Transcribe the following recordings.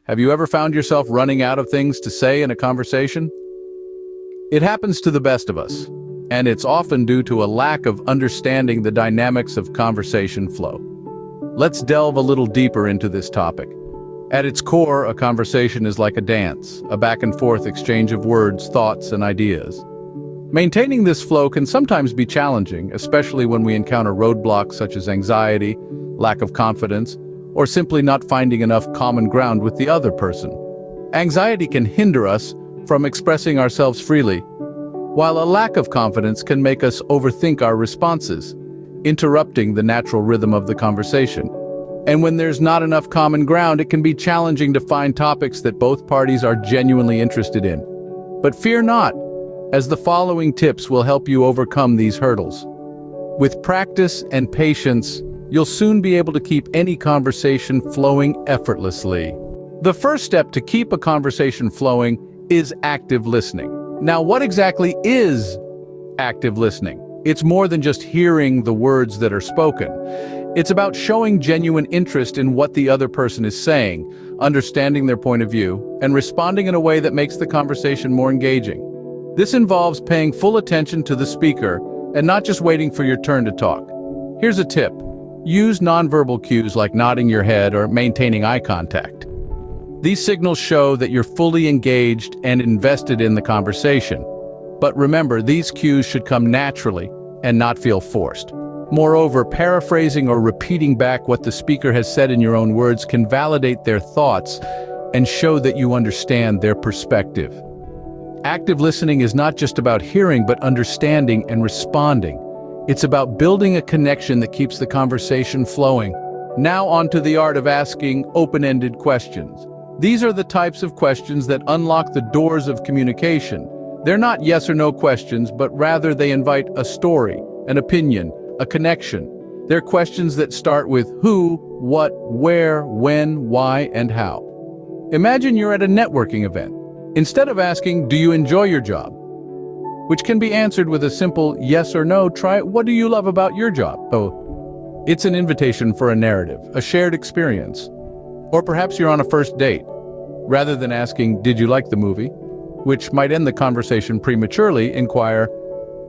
Have you ever found yourself running out of things to say in a conversation? It happens to the best of us, and it's often due to a lack of understanding the dynamics of conversation flow. Let's delve a little deeper into this topic. At its core, a conversation is like a dance, a back-and-forth exchange of words, thoughts, and ideas. Maintaining this flow can sometimes be challenging, especially when we encounter roadblocks such as anxiety, lack of confidence, or simply not finding enough common ground with the other person. Anxiety can hinder us from expressing ourselves freely, while a lack of confidence can make us overthink our responses, interrupting the natural rhythm of the conversation. And when there's not enough common ground, it can be challenging to find topics that both parties are genuinely interested in. But fear not, as the following tips will help you overcome these hurdles. With practice and patience, you'll soon be able to keep any conversation flowing effortlessly. The first step to keep a conversation flowing is active listening. Now, what exactly is active listening? It's more than just hearing the words that are spoken. It's about showing genuine interest in what the other person is saying, understanding their point of view, and responding in a way that makes the conversation more engaging. This involves paying full attention to the speaker and not just waiting for your turn to talk. Here's a tip. Use nonverbal cues like nodding your head or maintaining eye contact. These signals show that you're fully engaged and invested in the conversation. But remember, these cues should come naturally and not feel forced. Moreover, paraphrasing or repeating back what the speaker has said in your own words can validate their thoughts and show that you understand their perspective. Active listening is not just about hearing, but understanding and responding. It's about building a connection that keeps the conversation flowing. Now on to the art of asking open-ended questions. These are the types of questions that unlock the doors of communication. They're not yes or no questions, but rather they invite a story, an opinion, a connection. They're questions that start with who, what, where, when, why, and how. Imagine you're at a networking event. Instead of asking, do you enjoy your job? Which can be answered with a simple yes or no, try what do you love about your job? Oh, it's an invitation for a narrative, a shared experience. Or perhaps you're on a first date. Rather than asking, did you like the movie? Which might end the conversation prematurely, inquire,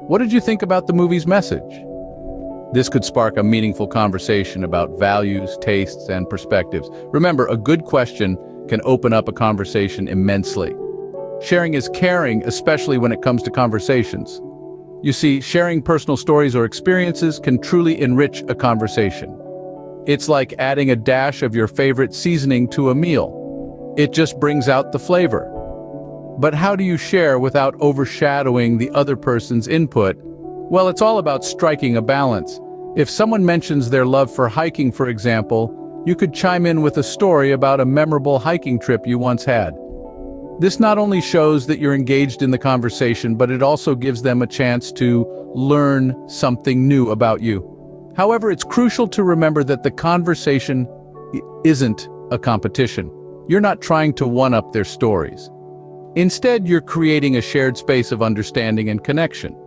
what did you think about the movie's message? This could spark a meaningful conversation about values, tastes, and perspectives. Remember, a good question can open up a conversation immensely. Sharing is caring, especially when it comes to conversations. You see, sharing personal stories or experiences can truly enrich a conversation. It's like adding a dash of your favorite seasoning to a meal. It just brings out the flavor. But how do you share without overshadowing the other person's input? Well, it's all about striking a balance. If someone mentions their love for hiking, for example, you could chime in with a story about a memorable hiking trip you once had. This not only shows that you're engaged in the conversation, but it also gives them a chance to learn something new about you. However, it's crucial to remember that the conversation isn't a competition. You're not trying to one-up their stories. Instead, you're creating a shared space of understanding and connection.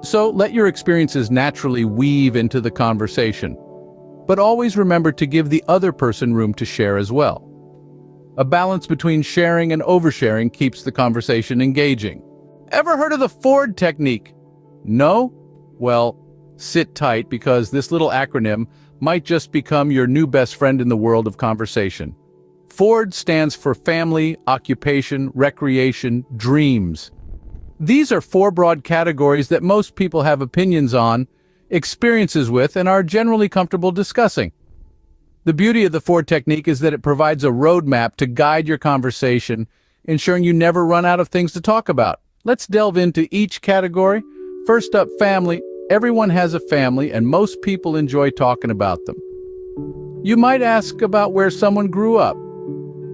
So let your experiences naturally weave into the conversation. But always remember to give the other person room to share as well. A balance between sharing and oversharing keeps the conversation engaging. Ever heard of the Ford technique? No? Well, sit tight, because this little acronym might just become your new best friend in the world of conversation. Ford stands for family, occupation, recreation, dreams. These are 4 broad categories that most people have opinions on, experiences with, and are generally comfortable discussing. The beauty of the Ford technique is that it provides a roadmap to guide your conversation, ensuring you never run out of things to talk about. Let's delve into each category. First up, family. Everyone has a family, and most people enjoy talking about them. You might ask about where someone grew up,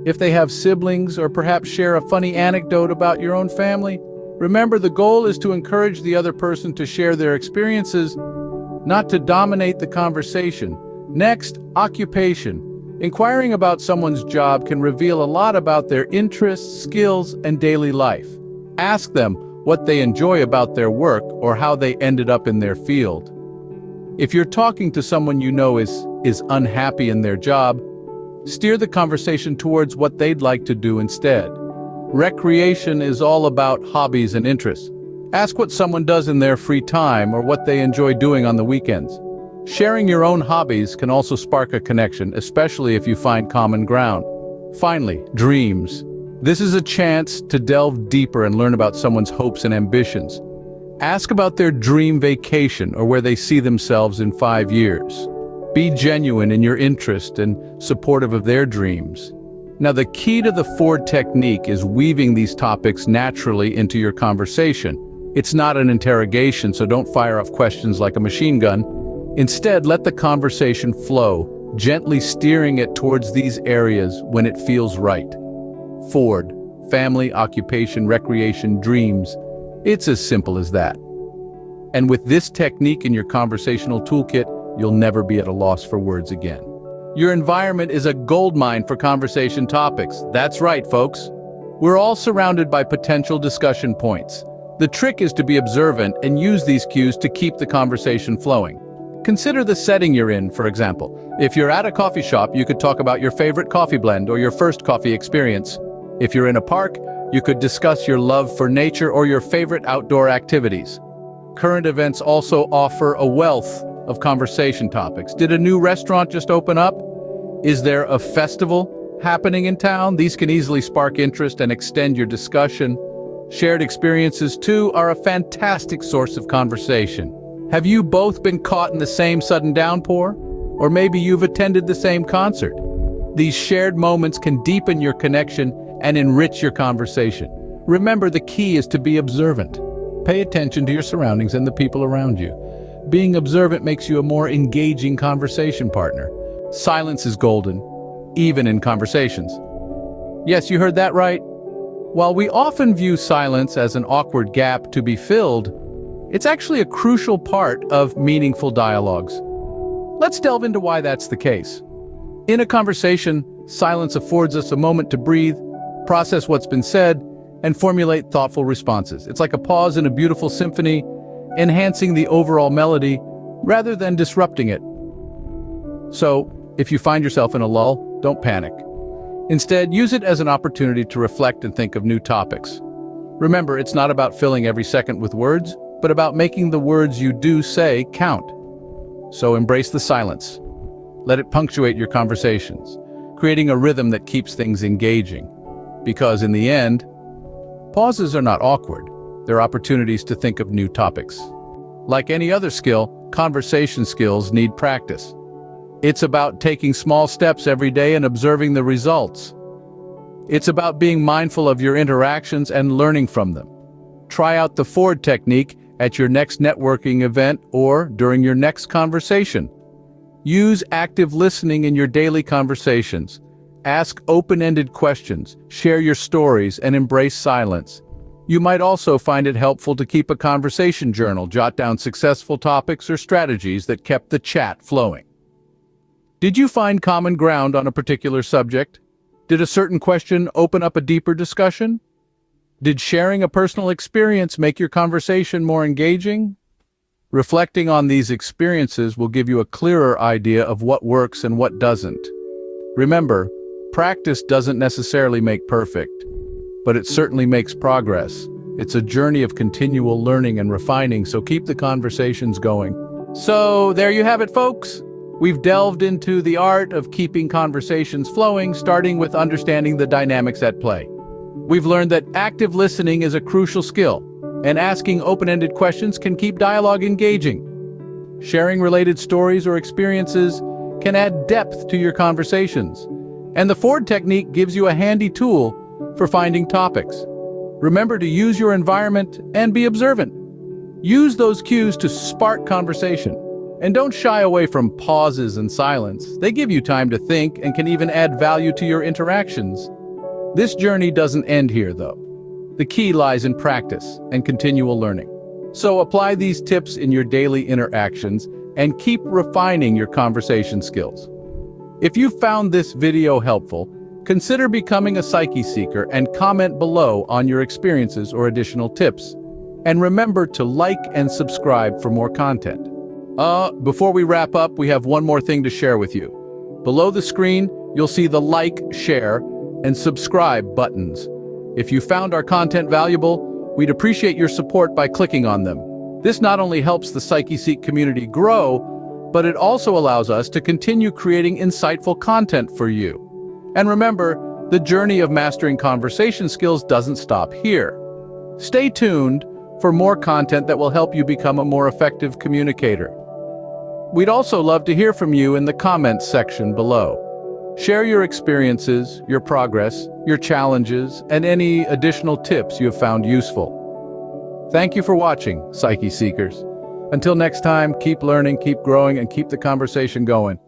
if they have siblings, or perhaps share a funny anecdote about your own family. Remember, the goal is to encourage the other person to share their experiences, not to dominate the conversation. Next, occupation. Inquiring about someone's job can reveal a lot about their interests, skills, and daily life. Ask them what they enjoy about their work or how they ended up in their field. If you're talking to someone you know is unhappy in their job, Steer the conversation towards what they'd like to do instead. Recreation is all about hobbies and interests. Ask what someone does in their free time or what they enjoy doing on the weekends. Sharing your own hobbies can also spark a connection, especially if you find common ground. Finally, dreams. This is a chance to delve deeper and learn about someone's hopes and ambitions. Ask about their dream vacation or where they see themselves in 5 years. Be genuine in your interest and supportive of their dreams. Now, the key to the Ford technique is weaving these topics naturally into your conversation. It's not an interrogation, so don't fire off questions like a machine gun. Instead, let the conversation flow, gently steering it towards these areas when it feels right. Ford, family, occupation, recreation, dreams. It's as simple as that. And with this technique in your conversational toolkit, you'll never be at a loss for words again. Your environment is a goldmine for conversation topics. That's right, folks. We're all surrounded by potential discussion points. The trick is to be observant and use these cues to keep the conversation flowing. Consider the setting you're in, for example. If you're at a coffee shop, you could talk about your favorite coffee blend or your first coffee experience. If you're in a park, you could discuss your love for nature or your favorite outdoor activities. Current events also offer a wealth of conversation topics. Did a new restaurant just open up? Is there a festival happening in town? These can easily spark interest and extend your discussion. Shared experiences, too, are a fantastic source of conversation. Have you both been caught in the same sudden downpour? Or maybe you've attended the same concert. These shared moments can deepen your connection and enrich your conversation. Remember, the key is to be observant. Pay attention to your surroundings and the people around you. Being observant makes you a more engaging conversation partner. Silence is golden, even in conversations. Yes, you heard that right. While we often view silence as an awkward gap to be filled, it's actually a crucial part of meaningful dialogues. Let's delve into why that's the case. In a conversation, silence affords us a moment to breathe, process what's been said, and formulate thoughtful responses. It's like a pause in a beautiful symphony, enhancing the overall melody rather than disrupting it. So, if you find yourself in a lull, don't panic. Instead, use it as an opportunity to reflect and think of new topics. Remember, it's not about filling every second with words, but about making the words you do say count. So embrace the silence. Let it punctuate your conversations, creating a rhythm that keeps things engaging. Because in the end, pauses are not awkward. They're opportunities to think of new topics. Like any other skill, conversation skills need practice. It's about taking small steps every day and observing the results. It's about being mindful of your interactions and learning from them. Try out the Ford technique at your next networking event or during your next conversation. Use active listening in your daily conversations. Ask open-ended questions, share your stories, and embrace silence. You might also find it helpful to keep a conversation journal, jot down successful topics or strategies that kept the chat flowing. Did you find common ground on a particular subject? Did a certain question open up a deeper discussion? Did sharing a personal experience make your conversation more engaging? Reflecting on these experiences will give you a clearer idea of what works and what doesn't. Remember, practice doesn't necessarily make perfect, but it certainly makes progress. It's a journey of continual learning and refining, so keep the conversations going. So there you have it, folks. We've delved into the art of keeping conversations flowing, starting with understanding the dynamics at play. We've learned that active listening is a crucial skill, and asking open-ended questions can keep dialogue engaging. Sharing related stories or experiences can add depth to your conversations. And the Ford technique gives you a handy tool for finding topics. Remember to use your environment and be observant. Use those cues to spark conversation. And don't shy away from pauses and silence. They give you time to think and can even add value to your interactions. This journey doesn't end here, though. The key lies in practice and continual learning. So apply these tips in your daily interactions and keep refining your conversation skills. If you found this video helpful, consider becoming a PsycheSeeker and comment below on your experiences or additional tips. And remember to like and subscribe for more content. Before we wrap up, we have one more thing to share with you. Below the screen, you'll see the like, share, and subscribe buttons. If you found our content valuable, we'd appreciate your support by clicking on them. This not only helps the PsycheSeek community grow, but it also allows us to continue creating insightful content for you. And remember, the journey of mastering conversation skills doesn't stop here. Stay tuned for more content that will help you become a more effective communicator. We'd also love to hear from you in the comments section below. Share your experiences, your progress, your challenges, and any additional tips you have found useful. Thank you for watching, Psyche Seekers. Until next time, keep learning, keep growing, and keep the conversation going.